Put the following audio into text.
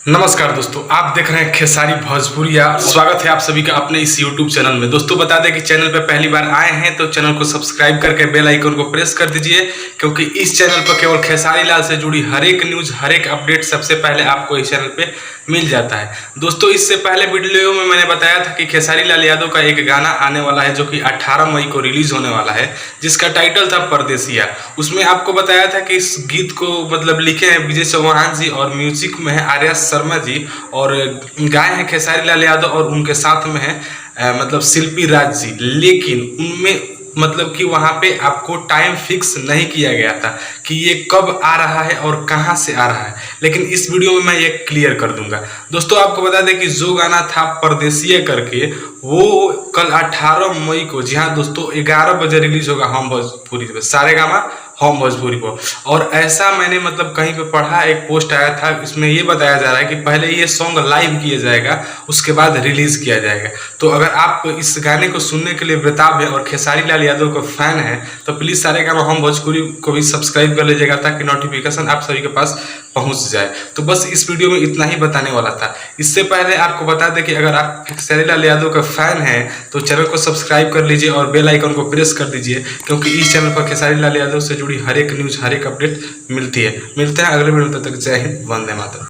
नमस्कार दोस्तों, आप देख रहे हैं खेसारी भोजपुरिया। स्वागत है आप सभी का अपने इस YouTube चैनल में। दोस्तों बता दें कि चैनल पर पहली बार आए हैं तो चैनल को सब्सक्राइब करके बेल आइकन को प्रेस कर दीजिए, क्योंकि इस चैनल पर केवल खेसारी लाल से जुड़ी हर एक न्यूज़, हर एक अपडेट सबसे पहले आपको इस चैनल पे मिल जाता है। दोस्तों इससे पहले वीडियो में मैंने बताया था कि खेसारी लाल यादव का एक गाना आने वाला है जो कि 18 मई को रिलीज होने वाला है, जिसका टाइटल था परदेसिया। उसमें आपको बताया था कि इस गीत को मतलब लिखे हैं विजय चौहान जी और म्यूजिक में है आर्या शर्मा जी और गाए हैं खेसारी लाल यादव और उनके साथ में है मतलब शिल्पी राज जी। लेकिन उनमें मतलब कि वहाँ पे आपको टाइम फिक्स नहीं किया गया था कि ये कब आ रहा है और कहाँ से आ रहा है, लेकिन इस वीडियो में मैं ये क्लियर कर दूंगा। दोस्तों आपको बता दें कि जो गाना था परदेसिया करके वो कल 18 मई को, जी हाँ दोस्तों, 11 बजे रिलीज होगा होम भोजपुरी पे, सारेगामा होम भोजपुरी को। और ऐसा मैंने मतलब कहीं पे पढ़ा, एक पोस्ट आया था, इसमें ये बताया जा रहा है कि पहले ये सॉन्ग लाइव किया जाएगा, उसके बाद रिलीज किया जाएगा। तो अगर आप इस गाने को सुनने के लिए बेताब है और खेसारी लाल यादव का फैन है तो प्लीज सारेगामा होम भोजपुरी को भी सब्सक्राइब कर लीजिएगा ताकि नोटिफिकेशन आप सभी के पास पहुंच जाए। तो बस इस वीडियो में इतना ही बताने वाला था। इससे पहले आपको बता दें कि अगर आप खेसारी लाल यादव का फैन हैं तो चैनल को सब्सक्राइब कर लीजिए और बेल आइकन को प्रेस कर दीजिए, क्योंकि इस चैनल पर खेसारी लाल यादव से जुड़ी हर एक न्यूज़, हर एक अपडेट मिलती है। मिलते हैं अगले वीडियो में, तब तक जय हिंद, वंदे मातरम।